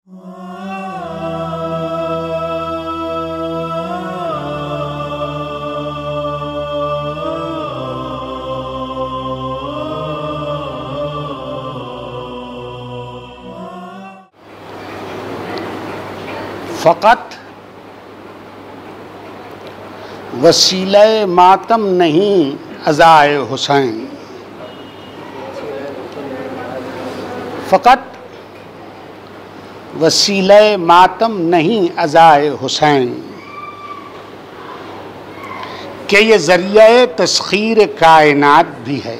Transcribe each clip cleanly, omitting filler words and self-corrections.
फ़क़त वसीले मातम नहीं अज़ाए हुसैन। फ़क़त वसीले मातम नहीं अज़ाए हुसैन कि ये ज़रिया तस्ख़ीर कायनात भी है,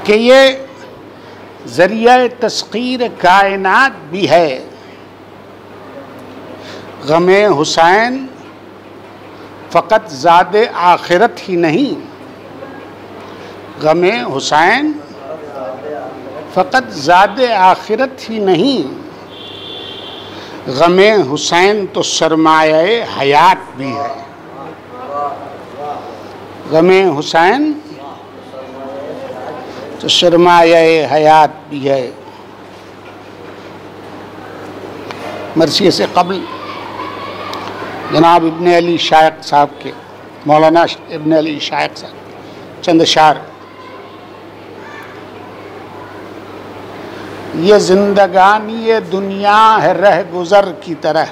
कि ये ज़रिया तस्ख़ीर कायनात भी है। ग़मे हुसैन फ़क़त ज़ादे आखिरत ही नहीं, ग़मे हुसैन फ़क़त ज़ादे आखिरत ही नहीं, ग़मे हुसैन तो सरमाए हयात भी है। ग़मे हुसैन तो सरमाए हयात भी है। मरसिए से क़ब्ल जनाब इब्न अली शाइक़ साहब के, मौलाना इब्न अली शाइक़ साहब चंद शार, ये जिंदगानी ये दुनिया है रह गुज़र की तरह,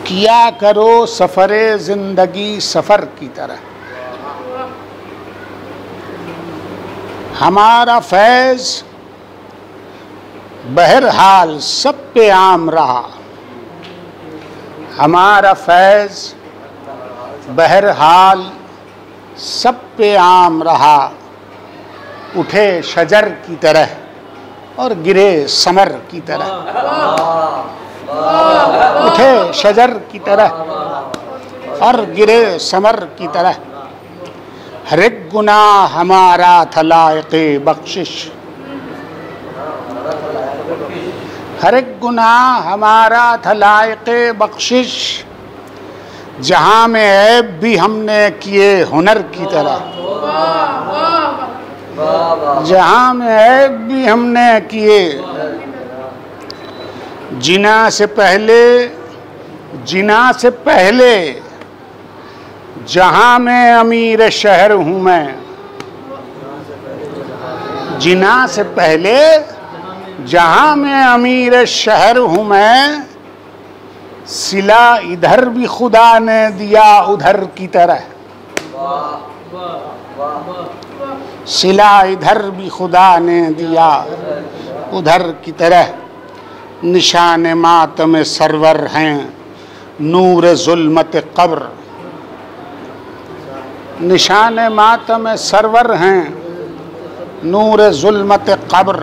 किया करो सफ़रे ज़िंदगी सफ़र की तरह। हमारा फैज़ बहरहाल सब पे आम रहा, हमारा फैज़ बहरहाल सब पे आम रहा। उठे शजर की तरह और गिरे समर की तरह, उठे शजर की तरह और गिरे समर की तरह। हर एक गुनाह हमारा था लायक़े बख्शिश, हर एक गुनाह हमारा था लायक़े बख्शिश। जहाँ में ऐब भी हमने किए हुनर की तरह, जहाँ में ऐब भी हमने किए। जिना से पहले, जिना से पहले जहाँ मैं अमीर शहर हूँ मैं, जिना से पहले जहाँ मैं अमीर शहर हूँ मैं। सिला इधर भी खुदा ने दिया उधर की तरह, सिला इधर भी खुदा ने दिया उधर की तरह। निशान मातम सरवर हैं नूर ज़ुल्मत क़ब्र, निशान मातम सरवर हैं नूर ज़ुल्मत क़ब्र।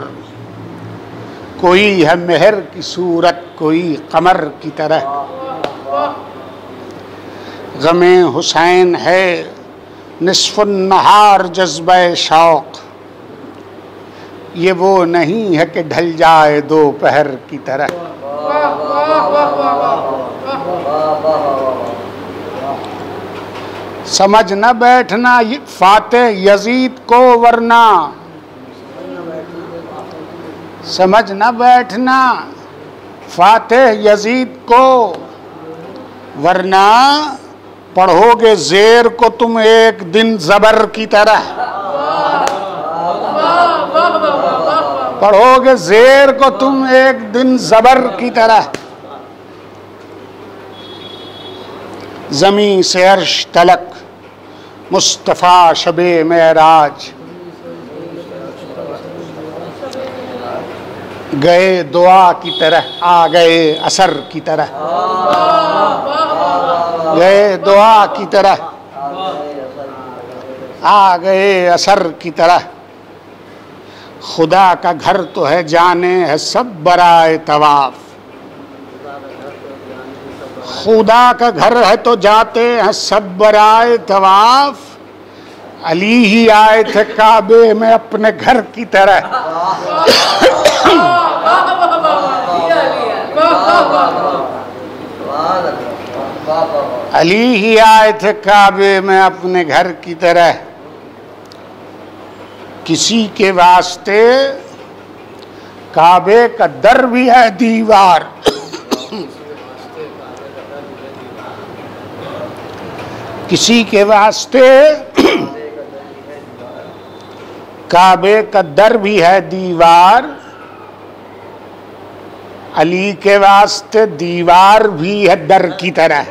कोई है मेहर की सूरत कोई कमर की तरह। ग़मे हुसैन है निस्फ़ुन नहार जज़्बे शौक़, ये वो नहीं है कि ढल जाए दोपहर की तरह। समझ न बैठना फ़ातिह यज़ीद को वरना, समझ न बैठना फ़ातिह यज़ीद को वरना। पढ़ोगे ज़ेर को तुम एक दिन ज़बर की तरह, पढ़ोगे ज़ेर को तुम एक दिन ज़बर की तरह। ज़मीं से अर्श तलक मुस्तफ़ा शबे मेराज, गए दुआ की तरह आ गए असर की तरह, गए दुआ की तरह आ गए असर की तरह। खुदा का घर तो है जाने है सब बराए तवाफ, खुदा का घर है तो जाते हैं सब बराए तवाफ। अली ही आए थे काबे में अपने घर की तरह, अली ही आए थे काबे में अपने घर की तरह। किसी के वास्ते काबे का दर भी है दीवार, किसी के वास्ते काबे का दर भी है दीवार, अली के वास्ते दीवार भी है दर की तरह।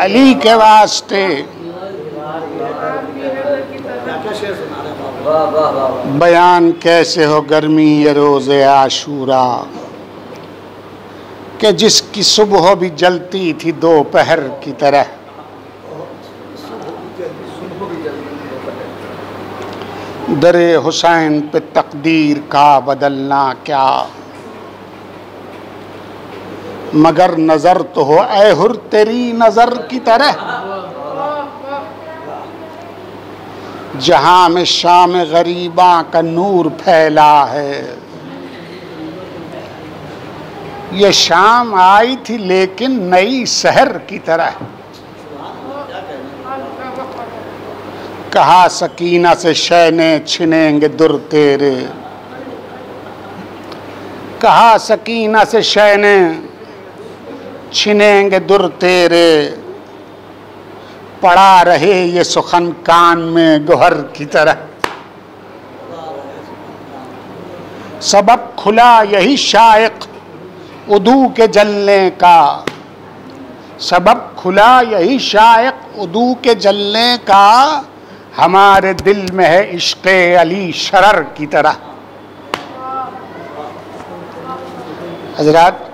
अली के वास्ते बयान कैसे हो गर्मी ये रोज़े आशूरा, कि जिसकी सुबह भी जलती थी दोपहर की तरह। दरे हुसैन पे तकदीर का बदलना क्या, मगर नजर तो हो ऐ हुर तेरी नजर की तरह। जहां में शाम गरीबा का नूर फैला है, ये शाम आई थी लेकिन नई शहर की तरह। कहा सकीना से शैने छिनेंगे दुर तेरे, कहा सकीना से शैने छिनेंगे दुर तेरे, पड़ा रहे ये सुखन कान में गोहर की तरह। सबब खुला यही शायक उदू के जलने का, सबब खुला यही शायक उदू के जलने का, हमारे दिल में है इश्क़े अली शरर की तरह। हज़रात,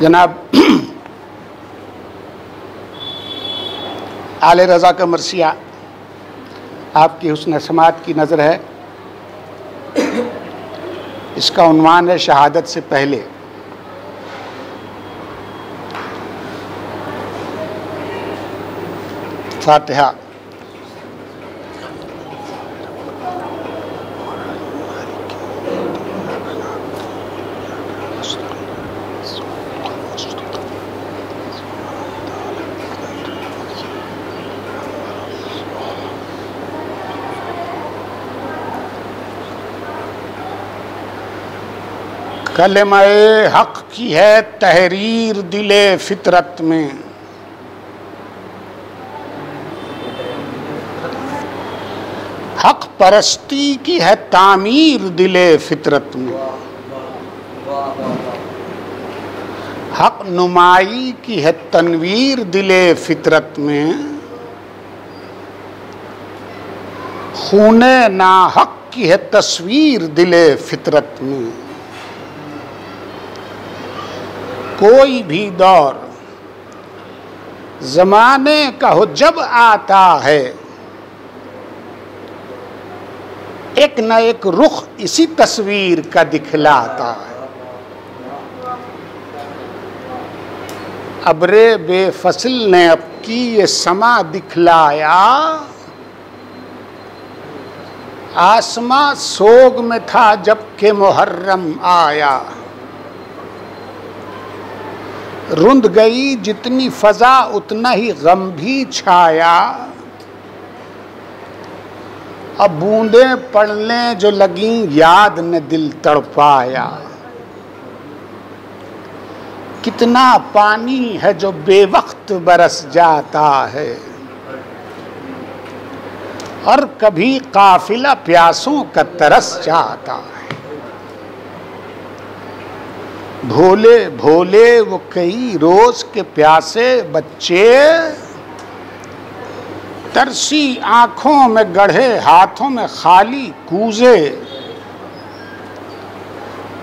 जनाब आले रज़ा का मरसिया आपकी हुस्न समात की नज़र है। इसका उन्वान है शहादत से पहले। फातिहा। कलमाए हक की है तहरीर दिले फितरत में, हक परस्ती की है तामीर दिले फितरत में, हक नुमाई की है तनवीर दिले फितरत में, खूने ना हक की है तस्वीर दिले फितरत में। कोई भी दौर जमाने का हो जब आता है, एक न एक रुख इसी तस्वीर का दिखलाता है। अब्रे बेफसिल ने अब की ये समा दिखलाया, आसमां सोग में था जबकि मुहर्रम आया। रुंध गई जितनी फजा उतना ही गम भी छाया, अब बूंदें पड़ने जो लगी याद ने दिल तड़पाया। कितना पानी है जो बेवक्त बरस जाता है, और कभी काफिला प्यासों का तरस जाता है। भोले भोले वो कई रोज के प्यासे बच्चे, तरसी आंखों में गढ़े हाथों में खाली कूजे,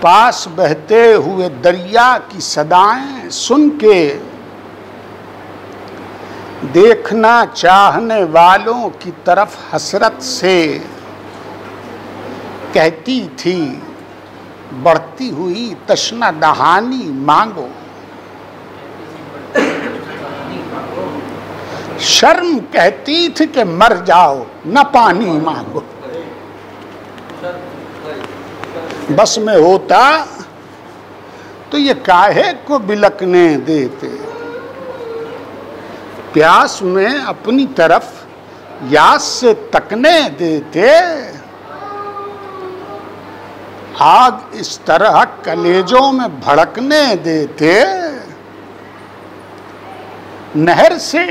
पास बहते हुए दरिया की सदाएं सुन के, देखना चाहने वालों की तरफ हसरत से कहती थी बढ़ती हुई तश्ना दहानी मांगो। शर्म कहती थी कि मर जाओ न पानी मांगो। बस में होता तो ये काहे को बिलकने देते। प्यास में अपनी तरफ यास से तकने देते। आग इस तरह कलेजों में भड़कने देते। नहर से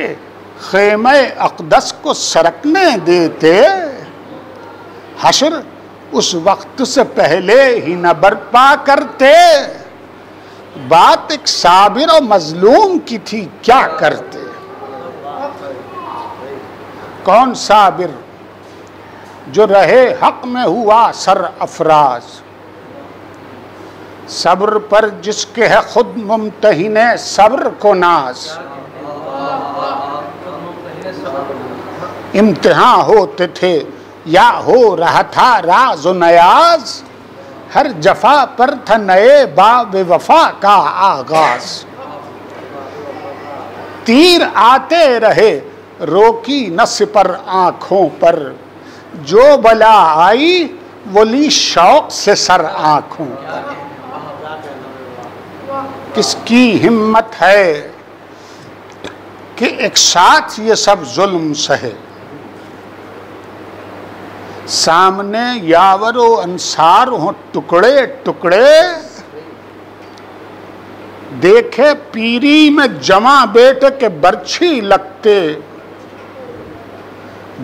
खेमे अक़दस को सरकने देते। हश्र उस वक्त से पहले ही न बर्पा करते। बात एक साबिर और मजलूम की थी, क्या करते। कौन साबिर जो रहे हक में हुआ सर अफराज। सब्र पर जिसके है खुद मुमतहिने सब्र को नाज। इम्तिहान होते थे या हो रहा था राज व नयाज। हर जफा पर था नए बाब वफा का आगाज। तीर आते रहे रोकी न सिपर आंखों पर। जो बला आई वो ली शौक से सर आंखों पर। किसकी हिम्मत है कि एक साथ ये सब जुल्म सहे। सामने यावरो अंसार हो टुकड़े टुकड़े। देखे पीरी में जमा बेटे के बरछी लगते।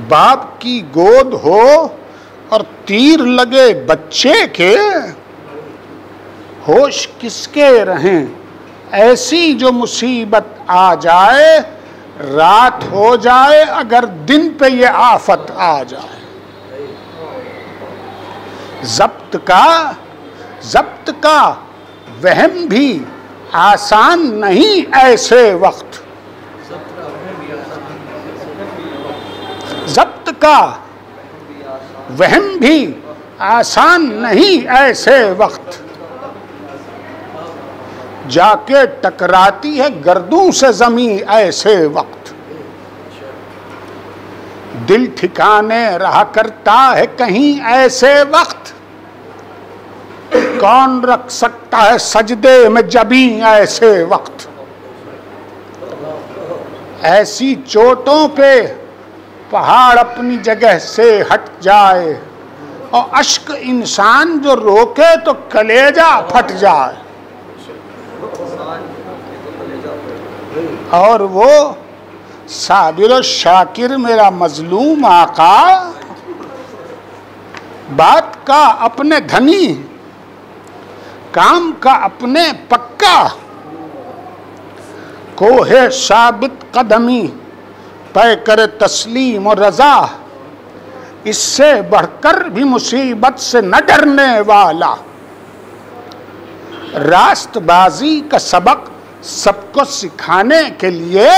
बाप की गोद हो और तीर लगे बच्चे के। होश किसके रहें ऐसी जो मुसीबत आ जाए। रात हो जाए अगर दिन पे ये आफत आ जाए। जब्त का वहम भी आसान नहीं ऐसे वक्त। जब्त का वहम भी आसान नहीं ऐसे वक्त। जाके टकराती है गर्दों से जमी ऐसे वक्त। दिल ठिकाने रहा करता है कहीं ऐसे वक्त। कौन रख सकता है सजदे में जबी ऐसे वक्त। ऐसी चोटों पे पहाड़ अपनी जगह से हट जाए। और अश्क इंसान जो रोके तो कलेजा फट जाए। और वो साबिर शाकिर मेरा मजलूम आका। बात का अपने धनी काम का अपने पक्का। कोहे साबित कदमी तय करे तस्लीम और रजा। इससे बढ़कर भी मुसीबत से न डरने वाला। रास्तबाजी का सबक सबको सिखाने के लिए।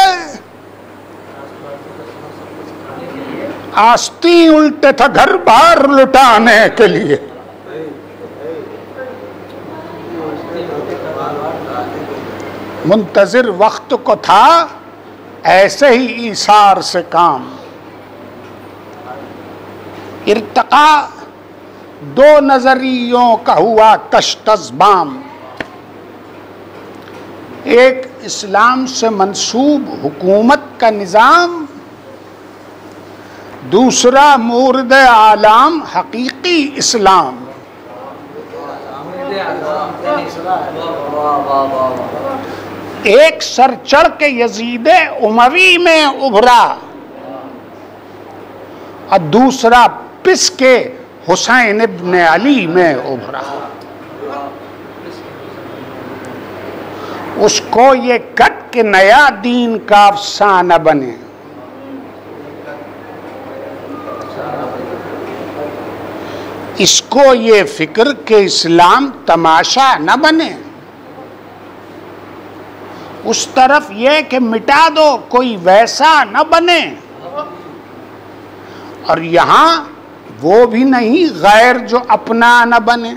आस्ती उल्टे था घर बार लुटाने के लिए। मुंतजिर वक्त को था ऐसे ही ईसार से काम। इर्तका दो नजरियों का हुआ तश्तज़बाम। एक इस्लाम से मंसूब हुकूमत का निज़ाम। दूसरा मुर्द आलाम हकीकी इस्लाम। एक सर चढ़ के यजीदे उमवी में उभरा और दूसरा पिस के हुसैन इब्न अली में उभरा। उसको ये कट के नया दीन का अफसाना बने। इसको ये फिक्र के इस्लाम तमाशा न बने। उस तरफ ये कि मिटा दो कोई वैसा न बने। और यहाँ वो भी नहीं गैर जो अपना न बने।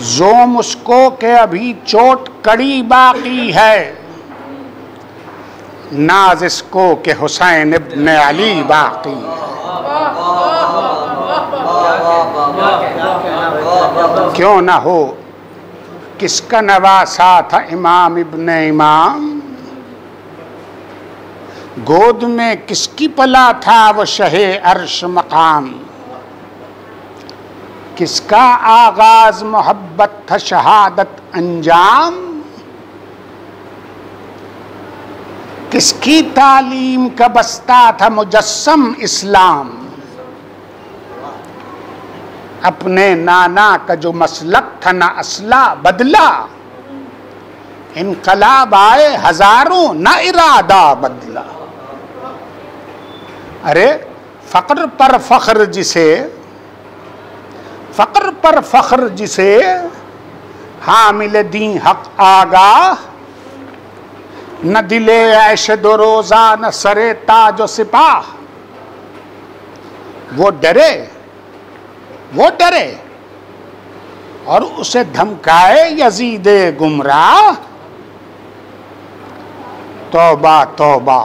जोम उसको के अभी चोट कड़ी बाकी है। नाज इसको के हुसैन इब्न अली बाकी है। क्यों ना हो, किसका नवासा था इमाम इब्ने इमाम, गोद में किसकी पला था वो शहे अर्श मकाम, किसका आगाज मोहब्बत था शहादत अंजाम, किसकी तालीम का बस्ता था मुजस्सम इस्लाम, अपने नाना का जो मसलक था ना असला बदला, इनकलाब आए हजारों ना इरादा बदला। अरे फक्र पर फख्र जिसे, फक्र पर फख्र जिसे, हामिल दी हक आगाह, न दिले ऐश दो रोजा न सरे ताज सिपाह, वो डरे, वो डरे और उसे धमकाए यजीद गुमराह, तौबा तौबा,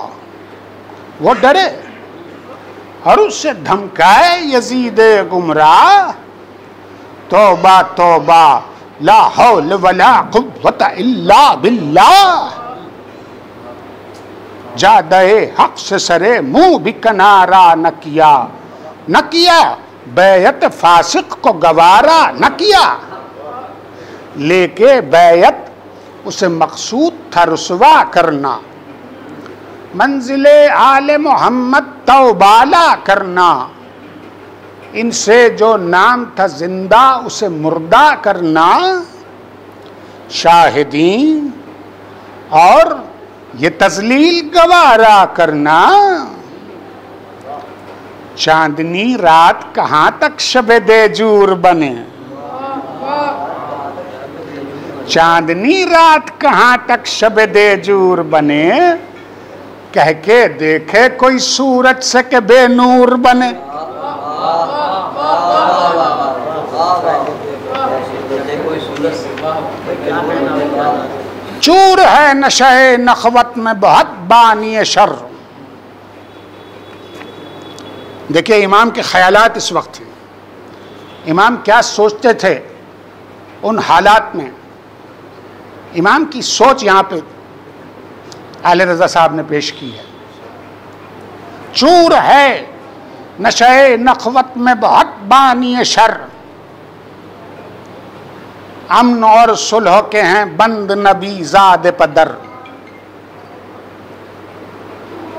वो डरे और उसे धमकाए यजीद गुमराह, तौबा तौबा ला हौल वला कुव्वत इल्ला बिल्लाह, जादे हक से सरे मुंह भी किनारा न किया, न किया बैयत फासिक को गवारा न किया, लेके बैयत उसे मकसूद था रुसवा करना, मंजिले आले मोहम्मद तौबाला करना, इनसे जो नाम था जिंदा उसे मुर्दा करना, शाहिदीन और ये तजलील गवारा करना, चांदनी रात कहाँ तक शबे देजूर बने, चांदनी रात कहाँ तक शबे देजूर बने, कह के देखे कोई सूरज से के बेनूर बने। चूर है नशे नखवत में बहुत बानी शर। देखिए इमाम के ख्यालात इस वक्त हैं, इमाम क्या सोचते थे उन हालात में, इमाम की सोच यहाँ पे आले रजा साहब ने पेश की है। चूर है नशे नखवत में बहुत बानी शर, अमन और सुलह के हैं बंद नबी ज़ाद पदर,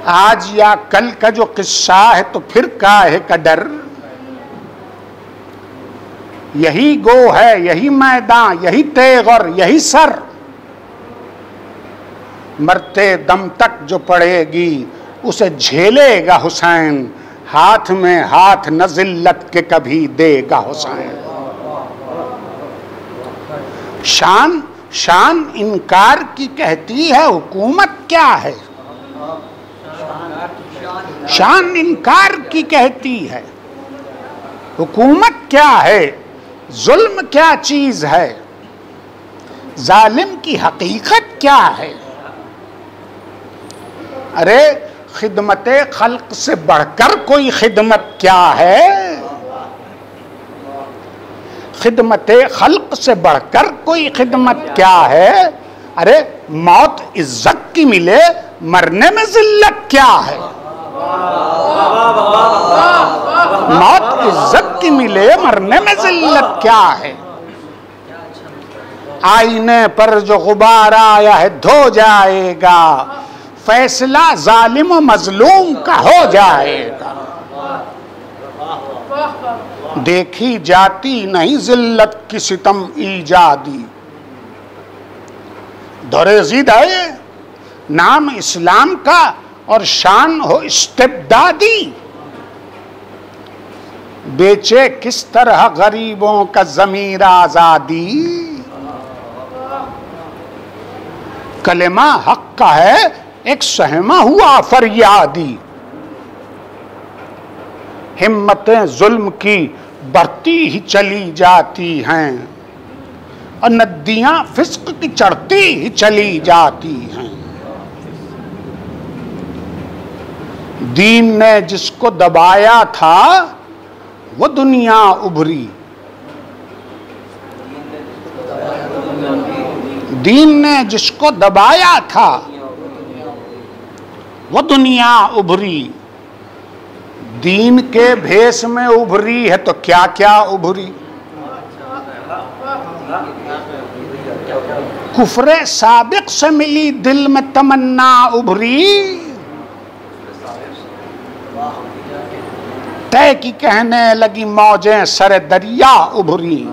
आज या कल का जो किस्सा है तो फिर काहे का डर, यही गो है यही मैदान यही तेग और यही सर, मरते दम तक जो पड़ेगी उसे झेलेगा हुसैन, हाथ में हाथ न जिल्लत के कभी देगा हुसैन। शान शान इनकार की कहती है हुकूमत क्या है, शान इनकार की कहती है हुकूमत क्या है, जुल्म क्या चीज है, जालिम की हकीकत क्या है। अरे खिदमते खल्क से बढ़कर कोई खिदमत क्या है, खिदमते खल्क से बढ़कर कोई खिदमत क्या है। अरे मौत इज्जत की मिले मरने में जिल्लत क्या है, मौत इज्जत की मिले मरने में जिल्लत क्या है। आईने पर जो गुबार आया है धो जाएगा, फैसला जालिम और मजलूम का हो जाएगा। देखी जाती नहीं जिल्लत की सितम ईजादी, दौरे ज़िद है नाम इस्लाम का और शान हो इस्तिबदादी, बेचे किस तरह गरीबों का ज़मीर आज़ादी। कलेमा हक का है एक सहमा हुआ फरियादी, हिम्मतें जुल्म की बढ़ती ही चली जाती हैं और नदियां फिस्क की चढ़ती ही चली जाती हैं। दीन ने जिसको दबाया था वो दुनिया उभरी, दीन ने जिसको दबाया था वो दुनिया उभरी। दीन के भेष में उभरी है तो क्या क्या उभरी। कुफ्रे साबिक से मिली दिल में तमन्ना उभरी। तय की कहने लगी मौजें सरे दरिया उभरी।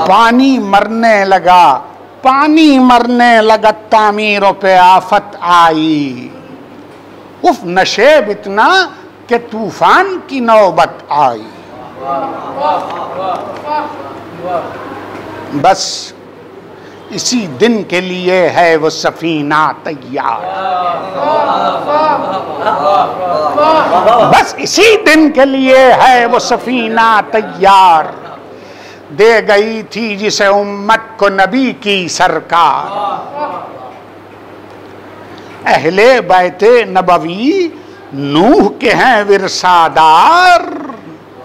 पानी मरने लगा, पानी मरने लगा, तामीरों पे आफत आई। उफ नशेब इतना कि तूफान की नौबत आई। बस इसी दिन के लिए है वो सफीना तैयार। बस इसी दिन के लिए है वो सफीना तैयार। दे गई थी जिसे उम्मत को नबी की सरकार। अहले बैते नबवी नूह के हैं विरसादार।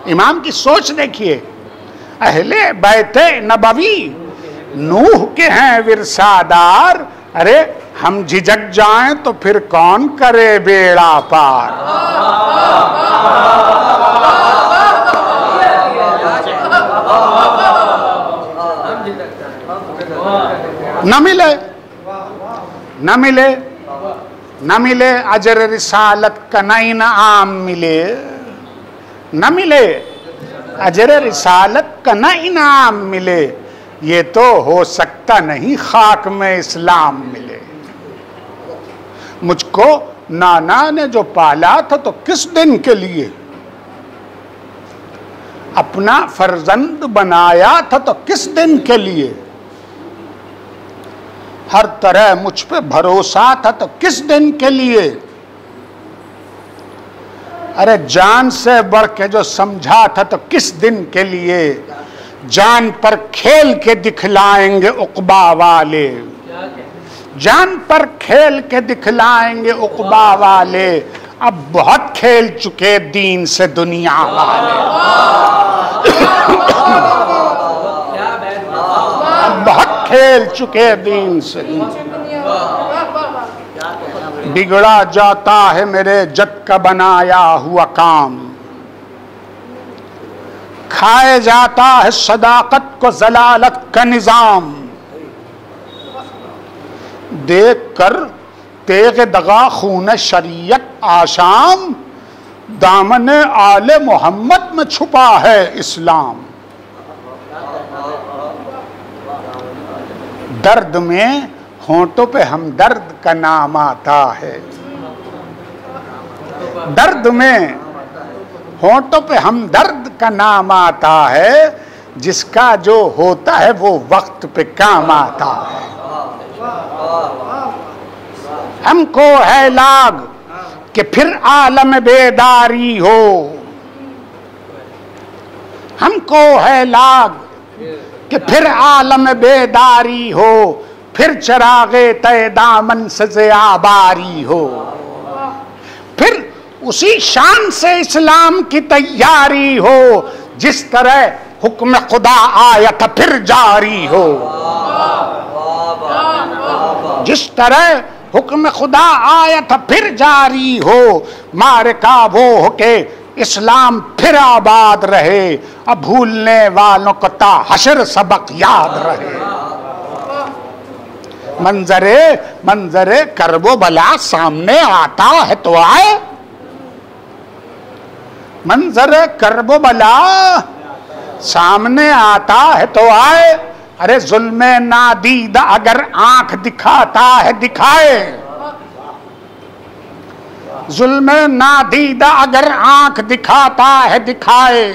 इमाम की सोच देखिए, अहले बैते नबवी नूह के हैं विरसादार। अरे हम झिझक जाएं तो फिर कौन करे बेड़ा पार। न मिले न मिले न मिले अजर रिसालत का न इनाम मिले। न मिले अजर रिसालत का न इनाम मिले। ये तो हो सकता नहीं खाक में इस्लाम मिले। मुझको नाना ने जो पाला था तो किस दिन के लिए, अपना फर्जंद बनाया था तो किस दिन के लिए, हर तरह मुझ पे भरोसा था तो किस दिन के लिए। अरे जान से बढ़ के जो समझा था तो किस दिन के लिए। जान पर खेल के दिखलाएंगे उक़बा वाले, जान पर खेल के दिखलाएंगे उक़बा वाले। अब बहुत खेल चुके दीन से दुनिया वाले। अब बहुत खेल चुके दीन से। बिगड़ा जाता है मेरे जद का बनाया हुआ काम। खाए जाता है सदाकत को जलालत का निजाम। देख कर तेग दगा खून शरीयत आशाम। दामन आले मोहम्मद में छुपा है इस्लाम। दर्द में होंठों पे हमदर्द का नाम आता है। दर्द में होंठों पे हमदर्द का नाम आता है। जिसका जो होता है वो वक्त पे काम आता है। हमको है लाग कि फिर आलम बेदारी हो। हमको है लाग कि फिर आलम बेदारी हो। फिर चरागे तय दामन से आबारी हो। फिर उसी शान से इस्लाम की तैयारी हो। जिस तरह हुक्म खुदा आया था फिर जारी हो। जिस तरह हुक्म खुदा आया था फिर जारी हो। मारे का वो हो के इस्लाम फिर आबाद रहे। अब भूलने वालों को ता हशर सबक याद रहे। मंजरे मंजरे करबो भला सामने आता है तो आए। मंजर करबो भला सामने आता है तो आए। अरे जुल्मे नादीद अगर आंख दिखाता है दिखाए। जुल्मे नादीद अगर आंख दिखाता है दिखाए।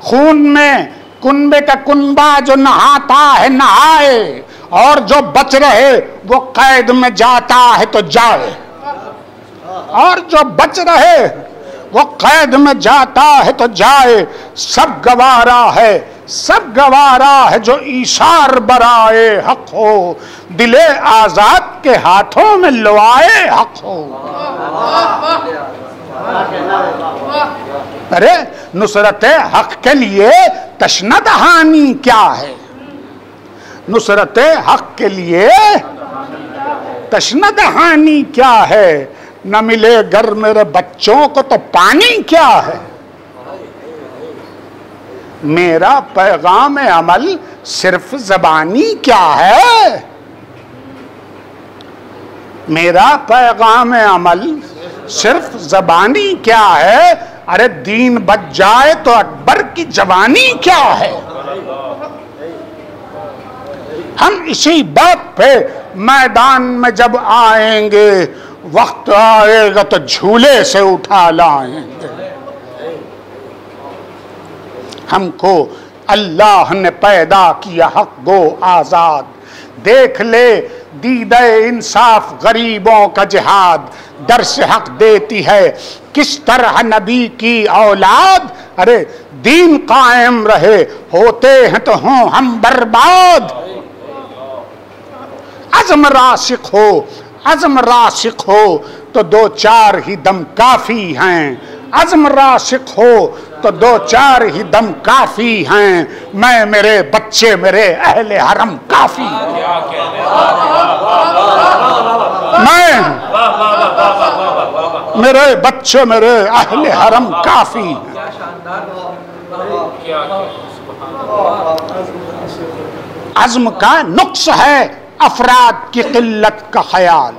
खून में कुनबे का कुनबा जो नहाता है नहाए। और जो बच रहे वो कैद में जाता है तो जाए। और जो बच रहे वो कैद में जाता है तो जाए। सब गवारा है, सब गवारा है जो ईशार बराए हक हो। दिले आजाद के हाथों में लुआए हक हो। अरे नुसरत हक के लिए तशना दहानी क्या है? नुसरत हक के लिए तशना दहानी क्या है? न मिले घर मेरे बच्चों को तो पानी क्या है? मेरा पैगाम अमल सिर्फ ज़बानी क्या है? मेरा पैगाम अमल सिर्फ ज़बानी क्या है? अरे दीन बच जाए तो अकबर की जवानी क्या है? हम इसी बात पे मैदान में जब आएंगे, वक्त आएगा तो झूले से उठा लाएंगे। हमको अल्लाह ने पैदा किया हक गो आजाद, देख ले दीदे इंसाफ गरीबों का जिहाद, दर्स हक देती है किस तरह नबी की औलाद। अरे दीन कायम रहे, होते हैं तो हों हम बर्बाद। अज़्म रासिख हो, अज़्म रासिख हो तो दो चार ही दम काफी हैं। अज़्म रासिख हो तो दो चार ही दम काफी हैं। मैं मेरे बच्चे मेरे अहले हरम काफी। मैं मेरे बच्चे मेरे अहले हरम काफी हैं। अज़्म का नुक्स है अफराद की किल्लत का ख्याल।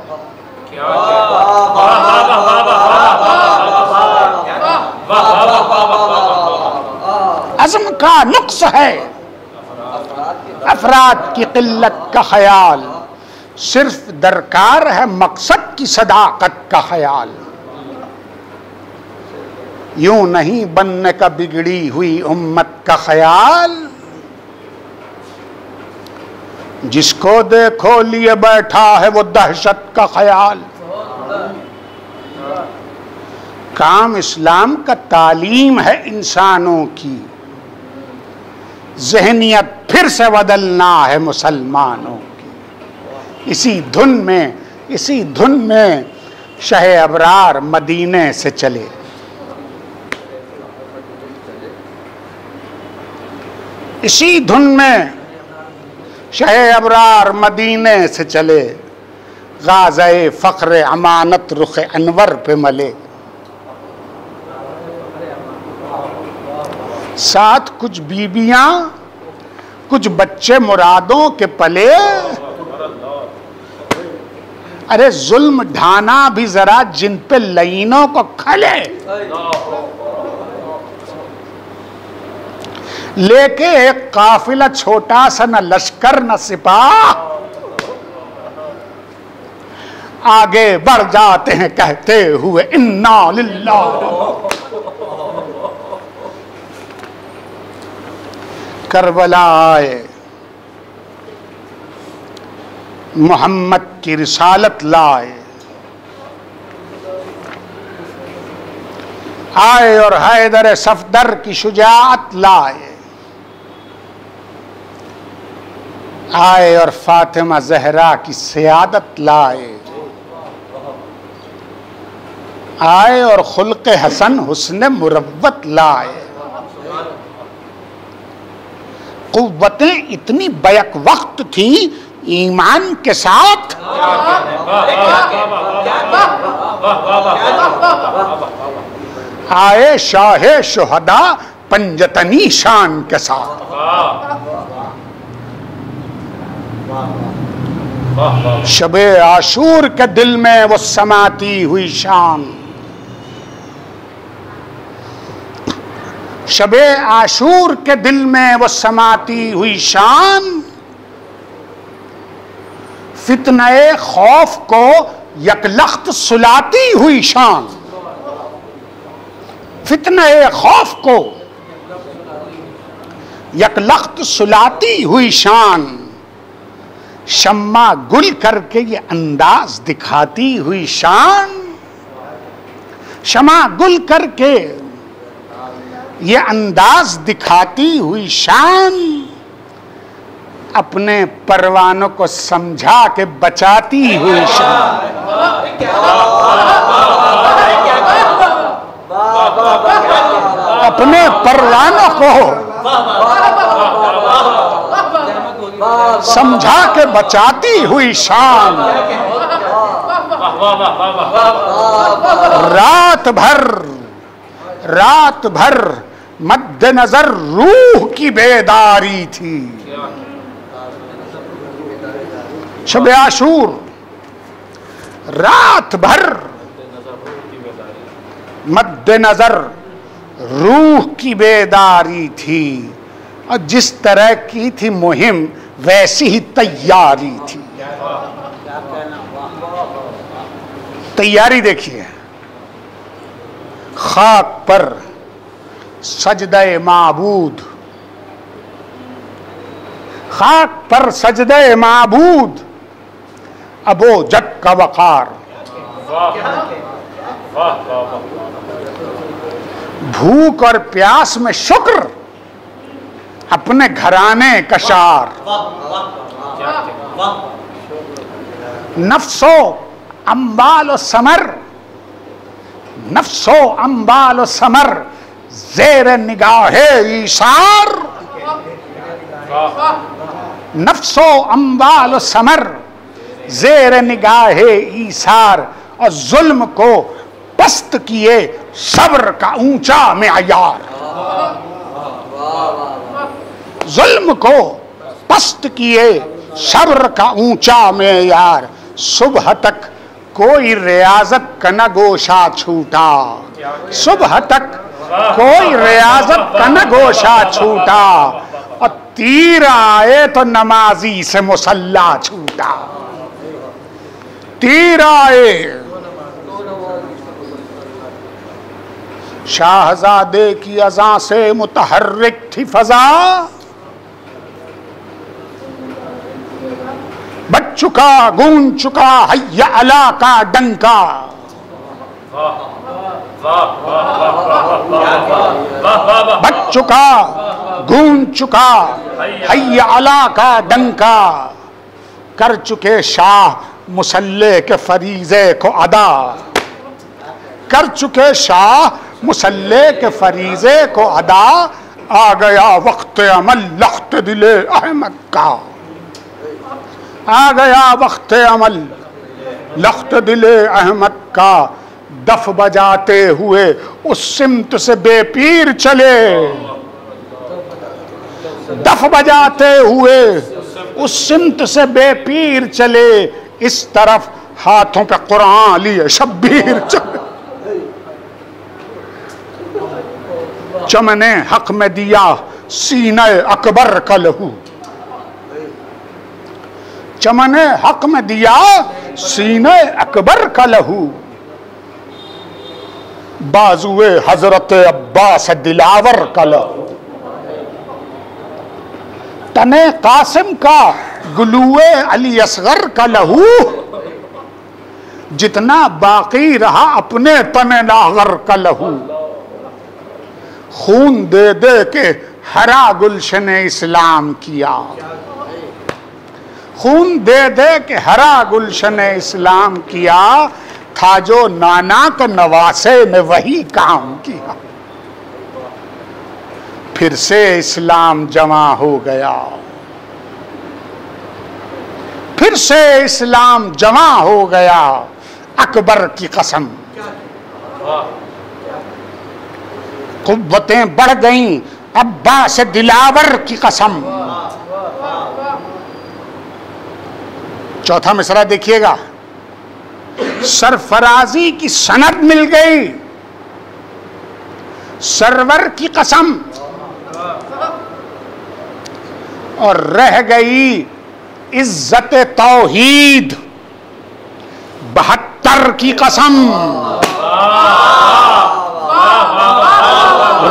अज़्म का नुक्स है अफराद की किल्लत का ख्याल, सिर्फ दरकार है मकसद की सदाकत का ख्याल। यूं नहीं बनने का बिगड़ी हुई उम्मत का ख्याल, जिसको देखो लिए बैठा है वो दहशत का ख्याल। काम इस्लाम का तालीम है इंसानों की, ज़हनियत फिर से बदलना है मुसलमानों की। इसी धुन में शहे अबरार मदीने से चले। इसी धुन में शहे अबरार मदीने से चले, गाज़े फ़ख्र अमानत रुख अनवर पे मले। साथ कुछ बीबियां कुछ बच्चे मुरादों के पले। अरे जुल्म ढाना भी जरा जिन पे लईनों को खले। लेके एक काफिला छोटा सा, न लश्कर न सिपाह, आगे बढ़ जाते हैं कहते हुए इन्ना लिल्लाह। करबला आए, मोहम्मद की रिसालत लाए। आए और हैदर सफदर की शुजाअत लाए। आए और फातिमा जहरा की सियादत लाए। आए और खुल्क़े हसन हुस्न मुरव्वत लाए। कुव्वतें इतनी बैक वक्त थी ईमान के साथ। आए शाहे शुहदा पंजतनी शान के साथ। शबे आशूर के दिल में वो समाती हुई शान। शबे आशूर के दिल में वो समाती हुई शान, फितने खौफ को यकलख्त सुलाती हुई शान। फितने खौफ को यकलख्त सुलाती हुई शान। शम्मा गुल करके ये अंदाज दिखाती हुई शान। शम्मा गुल करके ये अंदाज दिखाती हुई शान। अपने परवानों को समझा के बचाती हुई शान। अपने परवानों को समझा के बचाती हुई शाम, रात भर मद्देनजर रूह की बेदारी थी। शब आशूर रात भर मद्देनजर रूह की बेदारी थी, और जिस तरह की थी मुहिम वैसी ही तैयारी थी। तैयारी देखिए, खाक पर सजदे माबूद, खाक पर सजदे माबूद, अबो जग का वकार, भूख और प्यास में शुक्र, अपने घराने का शार, नफ्सो अम्बाल और समर, नफ्सो अम्बाल और समर, ज़ेर निगाहे ईसार, नफ्सो अम्बाल और समर, ज़ेर निगाहे ईसार, और जुल्म को पस्त किए सब्र का ऊंचा मेयार, जुल्म को पस्त किए सब्र का ऊंचा मेयार, सुबह तक कोई रियाजत का न गोशा छूटा, सुबह तक कोई रियाजत का न गोशा छूटा, और तीर आए तो नमाजी से मुसल्ला छूटा, तीर आए। शाहजादे की अज़ां से मुतहर्रिक थी फजा, बच चुका गूंज चुका हैया अला का डंका, बच चुका गूंज चुका हैया अला का डंका, कर चुके शाह मुसल्ले के फरीजे को अदा, कर चुके शाह मुसल्ले के फरीजे को अदा, आ गया वक्त अमल लख्त दिले अहमद का, आ गया वक्त अमल लख्त दिले अहमद का, दफ बजाते हुए उस सिमत से बेपीर चले, दफ बजाते हुए उस सिमत से बेपीर चले, इस तरफ हाथों पे कुरान लिए शब्बीर चले, चमने हक में दिया सीने अकबर का लहू, चमने हक में दिया सीने अकबर का लहू, बाजुए हजरत अब्बास दिलावर का लहू, तने कासिम का गुलुए अली असगर का लहू, जितना बाकी रहा अपने तने नागर का लहू, खून दे दे के हरा गुलशन इस्लाम किया, खून दे दे के हरा गुलशन इस्लाम किया, था जो नाना का नवासे ने वही काम किया, फिर से इस्लाम जमा हो गया, फिर से इस्लाम जमा हो गया, अकबर की कसम, कुव्वतें बढ़ गईं अब्बास दिलावर की कसम। चौथा मिसरा देखिएगा, सरफराजी की सनद मिल गई, सरवर की कसम, और रह गई इज्जत तौहीद 72 की कसम,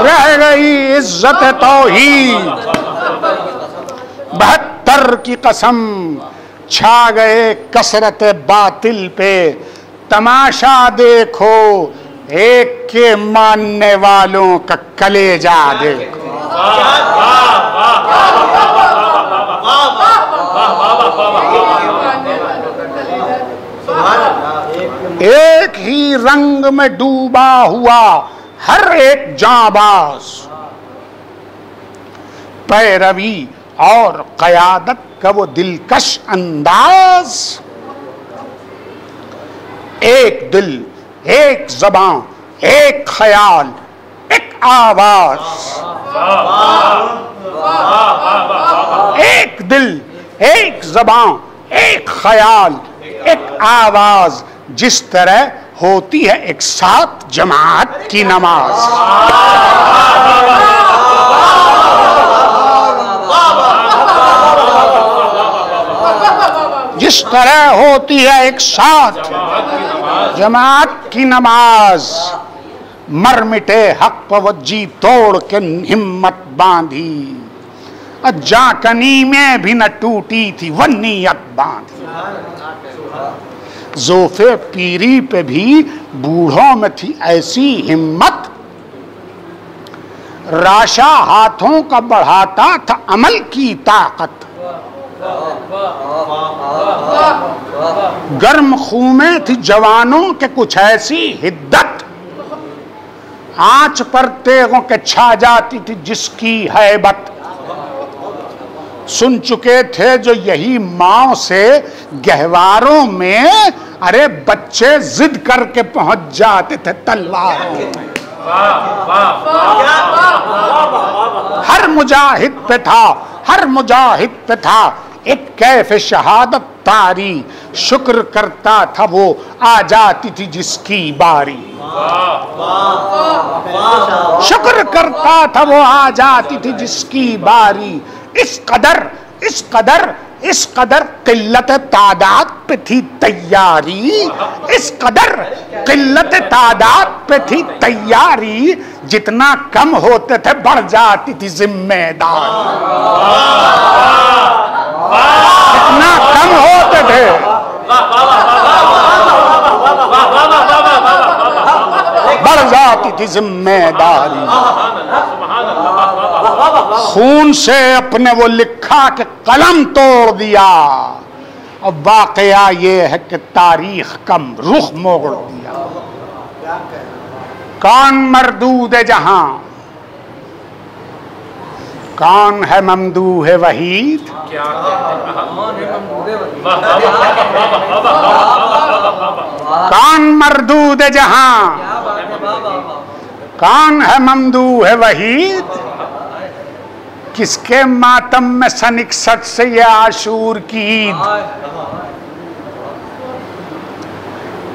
रह गई इज्जत तौहीद 72 की कसम, छा गए कसरत बातिल पे तमाशा देखो, एक के मानने वालों का कलेजा देखो, एक ही रंग में डूबा हुआ हर एक जांबाज पैरवी और क़यादत का वो दिलकश अंदाज, एक दिल, एक ज़बान, एक ख्याल, एक आवाज, एक दिल, एक ज़बान, एक ख्याल, एक आवाज, जिस तरह होती है एक साथ जमात की नमाज। जिस तरह होती है एक साथ जमात की नमाज, मर मिटे हक पवज्जी तोड़ के हिम्मत बांधी, जाकनी में भी न टूटी थी वो नीयत बांधी। जोफे पीरी पे भी बूढ़ों में थी ऐसी हिम्मत, राशा हाथों का बढ़ाता था अमल की ताकत। गर्म खून में थी जवानों के कुछ ऐसी हिद्दत, आंच पर तेगों के छा जाती थी जिसकी हैबत। सुन चुके थे जो यही माओ से गहवारों में, अरे बच्चे जिद करके पहुंच जाते थे तलवारों में। हर मुजाहिद पे था, हर मुजाहिद पे था एक कैफ शहादत तारी, शुक्र करता था वो आ जाती थी जिसकी बारी। शुक्र करता था वो आ जाती थी जिसकी बारी। इस कदर किल्लत तादाद पे थी तैयारी, इस कदर किल्लत तादाद पे थी तैयारी, जितना कम होते थे बढ़ जाती थी जिम्मेदारी। जितना कम होते थे बढ़ जाती थी जिम्मेदारी। खून से अपने वो लिखा के कलम तोड़ दिया, अब वाकया ये है कि तारीख कम रुख मोड़ दिया। कौन मरदूद जहां, कौन है ममदूह वहीद, कौन मरदूद जहां, कौन है ममदूह वहीद। किसके मातम में सन 61 से ये आशूर की ईद,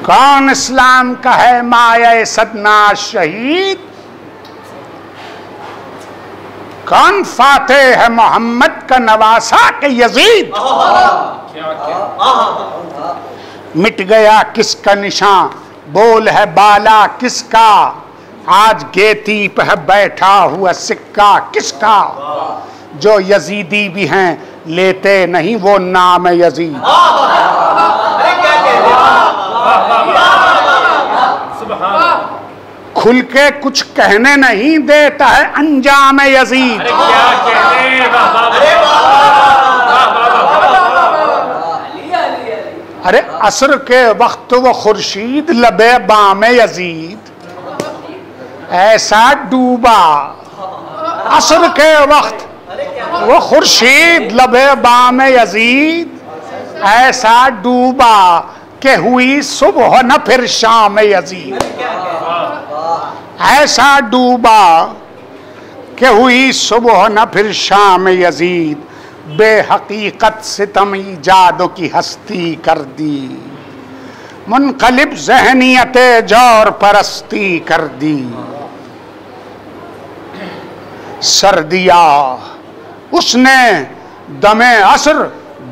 कौन इस्लाम का है माया सदना शहीद, कौन फातेह है मोहम्मद का नवासा के यजीद। मिट गया किसका निशान, बोल है बाला किसका, आज गेती पे बैठा हुआ सिक्का किसका। जो यजीदी भी हैं लेते नहीं वो नाम यजीद। खुल के कुछ कहने नहीं देता है अंजाम यजीद। अरे असर के वक्त वो खुर्शीद लबे बाम यजीद ऐसा डूबा, असर के वक्त वो खुर्शीद लबे बाम यजीद ऐसा डूबा कि हुई सुबह न फिर शाम यजीद। ऐसा डूबा कि हुई सुबह न फिर शाम यजीद, बेहकीकत सितम ईजादों की हस्ती कर दी, मुनकलिब ज़हनियत जौर परस्ती कर दी। सर्दिया उसने दमे असर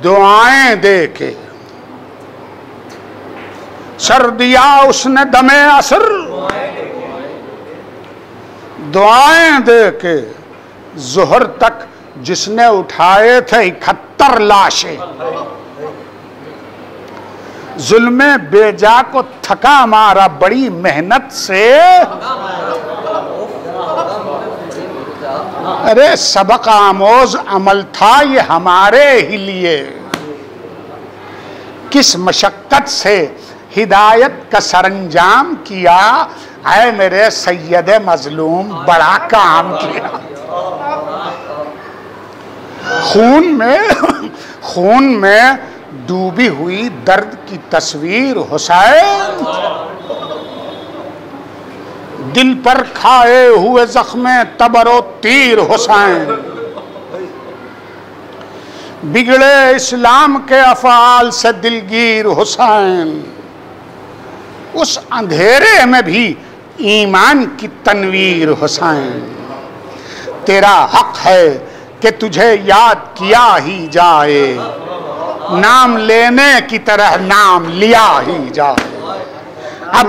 दुआएं दे के, सर्दिया उसने दमे असर दुआएं दे के, जोहर तक जिसने उठाए थे 71 लाशें, जुल्मे बेजा को थका मारा बड़ी मेहनत से। अरे सबक आमोज अमल था ये हमारे ही लिए, किस मशक्कत से हिदायत का सरंजाम किया, आए मेरे सैयद मजलूम, बड़ा काम किया। खून में डूबी हुई दर्द की तस्वीर हुसैन, दिल पर खाए हुए जख्मे तबरो तीर हुसैन, बिगड़े इस्लाम के अफआल से दिलगीर हुसैन, उस अंधेरे में भी ईमान की तनवीर हुसैन। तेरा हक है कि तुझे याद किया ही जाए, नाम लेने की तरह नाम लिया ही जाए। अब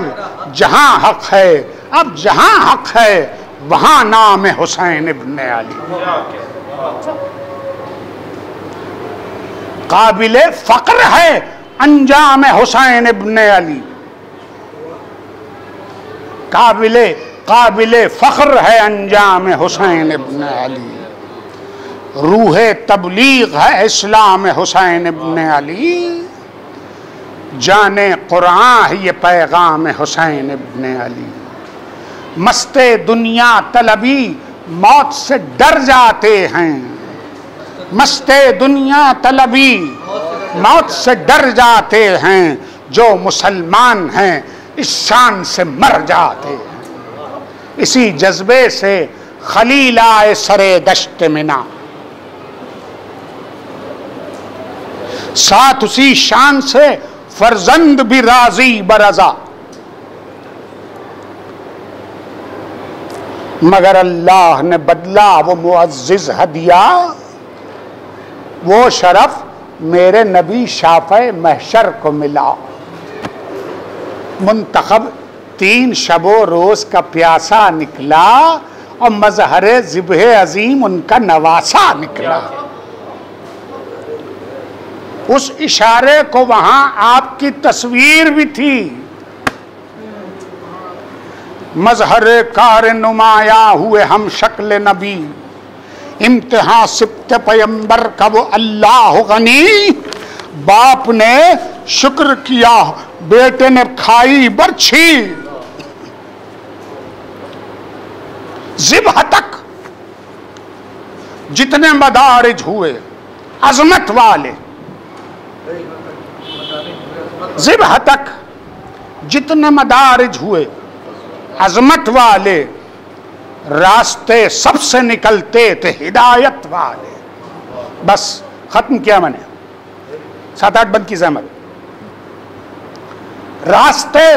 जहां हक है वहां नाम है हुसैन इब्ने अली। काबिले फक्र है अंजाम हुसैन इब्ने अली, काबिले फख्र है अंजाम हुसैन इब्ने अली। रूहे तबलीग है इस्लाम हुसैन इब्ने अली, जाने कुरान है ये पैगाम हुसैन इब्ने अली। मस्ते दुनिया तलबी मौत से डर जाते हैं, मस्ते दुनिया तलबी मौत से डर जाते हैं, जो मुसलमान हैं इस शान से मर जाते हैं। इसी जज्बे से खलील आए सरे दश्त मिना, साथ उसी शान से फर्जंद भी राजी बरजा, मगर अल्लाह ने बदला वो मुअज्जिज हदिया, वो शरफ मेरे नबी शाफ़े महशर को मिला। मुंतखब 3 शबो रोज का प्यासा निकला और मजहरे ज़िब्हे अजीम उनका नवासा निकला। उस इशारे को वहां आपकी तस्वीर भी थी। मजहरे कार नुमाया हुए हम शक्ल नबी, इम्तिहान सिब्त पैगंबर का वो अल्लाह गनी। बाप ने शुक्र किया, बेटे ने खाई बरछी। ज़िब्ह तक जितने मदारिज हुए अजमत वाले, ज़िब्ह तक जितने मदारिज हुए अजमत वाले, रास्ते सबसे निकलते थे हिदायत वाले। बस खत्म किया मैंने, 7-8 बंद की ज़हमत। रास्ते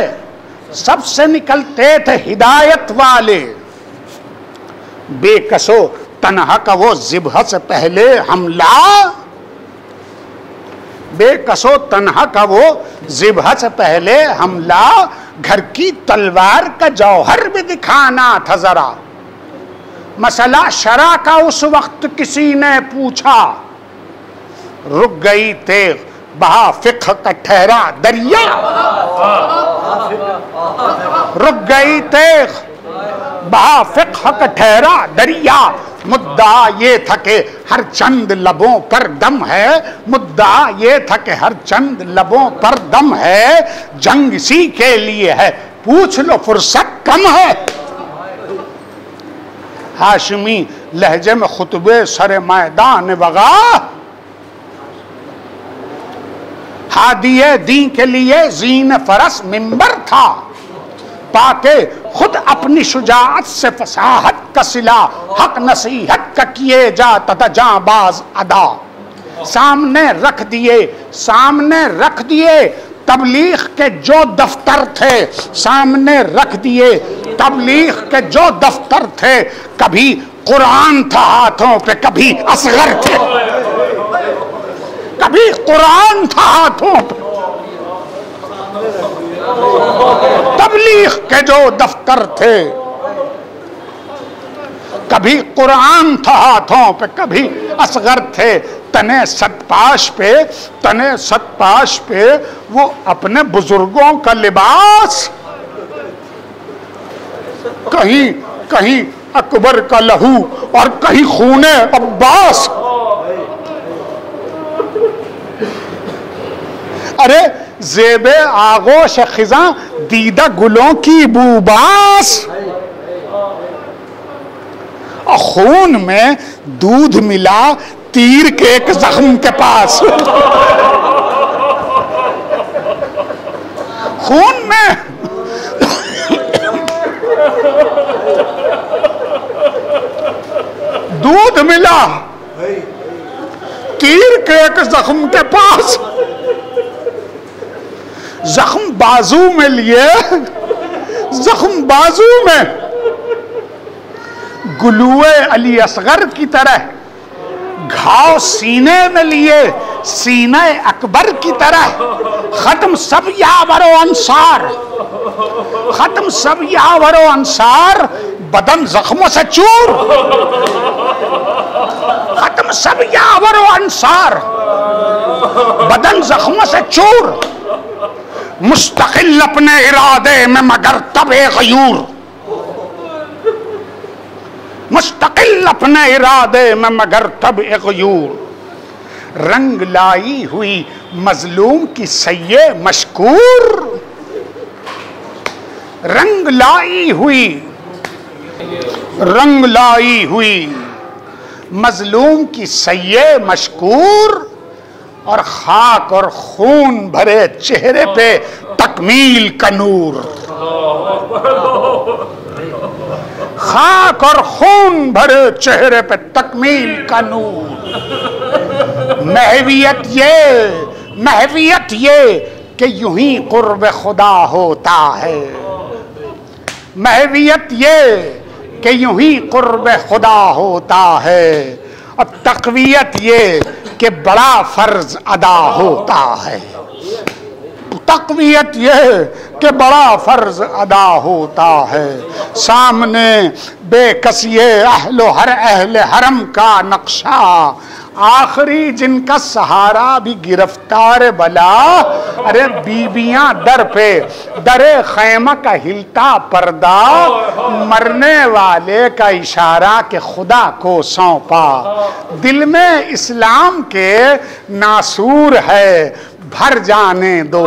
सबसे निकलते थे हिदायत वाले, बेकसो तन्हा का वो ज़िब्ह से पहले हमला, बेकसो तन्हा का वो ज़िब्ह से पहले हमला, घर की तलवार का जौहर भी दिखाना था जरा। मसला शरा का उस वक्त किसी ने पूछा, रुक गई तेग बहा फिक्र का ठहरा दरिया, रुक गई तेग बहा फिक्र का ठहरा दरिया। मुद्दा ये था कि हर चंद लबों पर दम है, मुद्दा ये था कि हर चंद लबों पर दम है, जंग इसी के लिए है पूछ लो फुर्सत कम है। हाशमी लहजे में खुतबे सरे मैदान वगा, हादिये दी के लिए जीन फरस मिंबर था, पाके खुद अपनी शुजाअत से फसाहत का सिला, हक नसीहत का किए जाता था जांबाज अदा। सामने रख दिए तबलीग के जो दफ्तर थे, सामने रख दिए तबलीग के जो दफ्तर थे। कभी कुरान था हाथों पे, कभी असगर थे, कभी कुरान था हाथों पे, तबलीग के जो दफ्तर थे, कभी कुरान था हाथों पे, कभी असगर थे। तने सतपाश पे वो अपने बुजुर्गों का लिबास, कहीं अकबर का लहू और कहीं खूने अब्बास। अरे ज़ेबे आगोश खिज़ां दीदा गुलों की बूबास, और खून में दूध मिला तीर के एक जख्म के पास। खून में दूध मिला तीर के एक जख्म के पास। जख्म बाजू में लिए, जख्म बाजू में गुलूए अली असगर की तरह, घाव सीने में लिए सीने अकबर की तरह। खत्म सब यावरो अंसार, खत्म सब यावरो अंसार, बदन जख्मों से चूर। खत्म सब यावरो अंसार, बदन जख्मों से चूर। मुस्तकिल अपने इरादे में मगर तबे गयूर, मुस्तकिल अपने इरादे में मगर तब ए गयूर। रंग लाई हुई मजलूम की सैये मशकूर, रंग लाई हुई, रंग लाई हुई मजलूम की सैये मशकूर। और खाक और खून भरे चेहरे पे तकमील का नूर, खाक और खून भरे चेहरे पे तकमील का नूर। महवियत ये कि यूं ही कुर्ब खुदा होता है, महवियत ये कि यूं ही कुर्ब खुदा होता है। और तकवियत ये कि बड़ा फर्ज अदा होता है, तकवियत ये कि बड़ा फर्ज अदा होता है। सामने बेकसिए अहले हरम का नक्शा, आखिरी जिनका सहारा भी गिरफ्तार बला। अरे बीबियां दर पे दरे खैमा का हिलता पर्दा, मरने वाले का इशारा के खुदा को सौंपा। दिल में इस्लाम के नासूर है, भर जाने दो।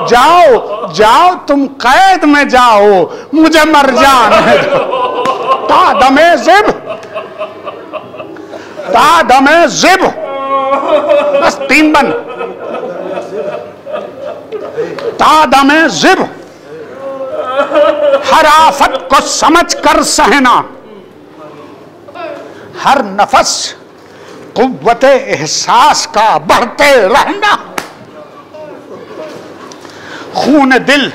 जाओ जाओ तुम कैद में जाओ, मुझे मर जाने दो। तादमे जिब, तादमे जिब, बस 3 बन। तादमे जिब, हर आफत को समझ कर सहना, हर नफस कुव्वते एहसास का बढ़ते रहना। खून दिल,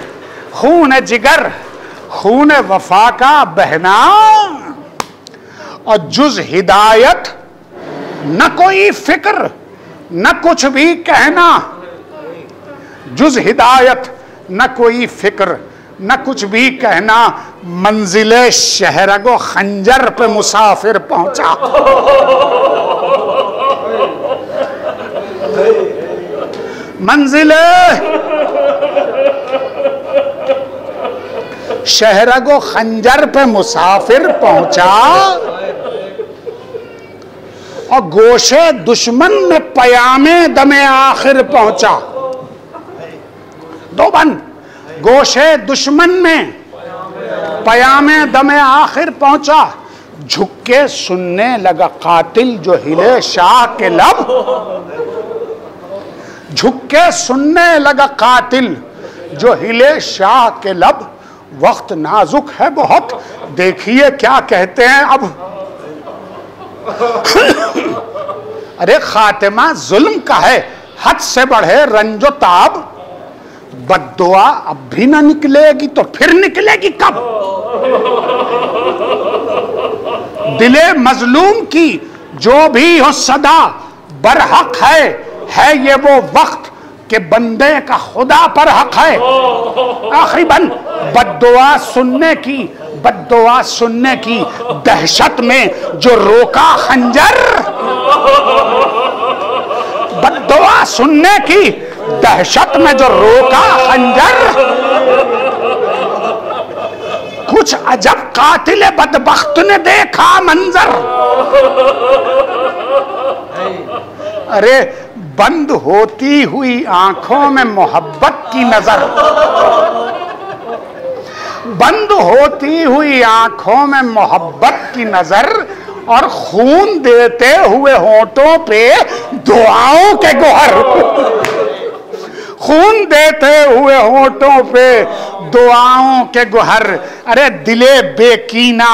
खून जिगर, खून वफा का बहना। और जुज हिदायत न कोई फिक्र न कुछ भी कहना, जुज हिदायत न कोई फिक्र न कुछ भी कहना। मंजिले शहरगो खंजर पे मुसाफिर पहुंचा, मंजिले शहरगो खंजर पे मुसाफिर पहुंचा। और गोशे दुश्मन में पयामे दमे आखिर पहुंचा। 2 बंद। गोशे दुश्मन में पयामे दमे आखिर पहुंचा। झुक के सुनने लगा कातिल जो हिले शाह के लब, झुक के सुनने लगा कातिल जो हिले शाह के लब। वक्त नाजुक है बहुत, देखिए क्या कहते हैं अब। अरे खातिमा जुल्म का है, हद से बढ़े रंजो ताब। बद्दुआ अब भी ना निकलेगी तो फिर निकलेगी कब। दिले मजलूम की जो भी हो सदा बरहक है ये वो वक्त कि बंदे का खुदा पर हक है। आखिरी बंद। बद्दुआ सुनने की, बद्दुआ सुनने की दहशत में जो रोका खंजर, बद्दुआ सुनने की दहशत में जो रोका खंजर। कुछ अजब कातिल बदबख्त ने देखा मंजर। अरे बंद होती हुई आंखों में मोहब्बत की नजर, बंद होती हुई आंखों में मोहब्बत की नजर, और खून देते हुए होठों पे दुआओं के गोहर, खून देते हुए होठों पे दुआओं के गोहर। अरे दिले बेकीना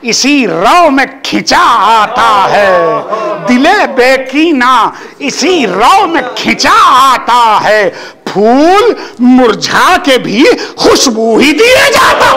इसी रौ में खिंचा आता है, दिले बेकीना इसी रौ में खिंचा आता है, फूल मुरझा के भी खुशबू ही दिए जाता।